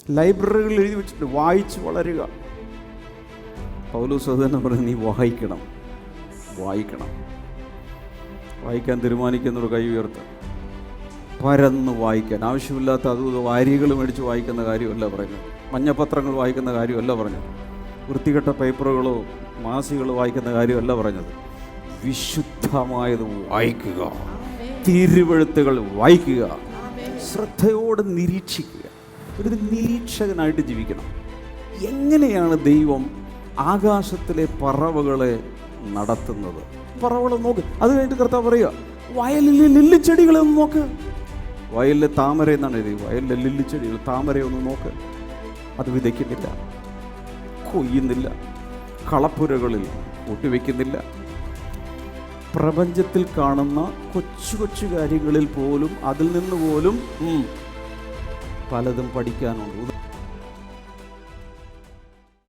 ലൈബ്രറികളിൽ എഴുതി വെച്ചിട്ടുണ്ട്, വായിച്ച് വളരുക. പൗലോസ് അത് തന്നെ പറഞ്ഞു, നീ വായിക്കണം. വായിക്കാൻ തീരുമാനിക്കുന്നൊരു കൈ ഉയർത്ത്. പരന്ന് വായിക്കാൻ. ആവശ്യമില്ലാത്ത അത് വാരികൾ മേടിച്ച് വായിക്കുന്ന കാര്യമല്ല പറയുന്നത്. മഞ്ഞപത്രങ്ങൾ വായിക്കുന്ന കാര്യമല്ല പറഞ്ഞത്. വൃത്തികെട്ട പേപ്പറുകളോ മാസികളോ വായിക്കുന്ന കാര്യമല്ല പറഞ്ഞത്. വിശുദ്ധമായത് വായിക്കുക, തിരുവെഴുത്തുകൾ വായിക്കുക, ശ്രദ്ധയോടെ നിരീക്ഷിക്കുക. ഒരു നിരീക്ഷകനായിട്ട് ജീവിക്കണം. എങ്ങനെയാണ് ദൈവം ആകാശത്തിലെ പറവകളെ നടത്തുന്നത്? പറവകളെ നോക്ക്. അത് കഴിഞ്ഞിട്ട് കർത്താവ് പറയുക, വയലിലെ ലില്ലിച്ചെടികളെ ഒന്ന് നോക്ക്. വയലിലെ താമര എന്നാണ് എഴുതി. വയലിലെ ലില്ലിച്ചെടികൾ, താമരയൊന്ന് നോക്ക്. അത് വിതയ്ക്കുന്നില്ല, കൊയ്യുന്നില്ല, കളപ്പുരകളിൽ കൂട്ടിവെക്കുന്നില്ല. പ്രപഞ്ചത്തിൽ കാണുന്ന കൊച്ചു കൊച്ചു കാര്യങ്ങളിൽ പോലും, അതിൽ നിന്ന് പോലും പലതും പഠിക്കാനുണ്ട്.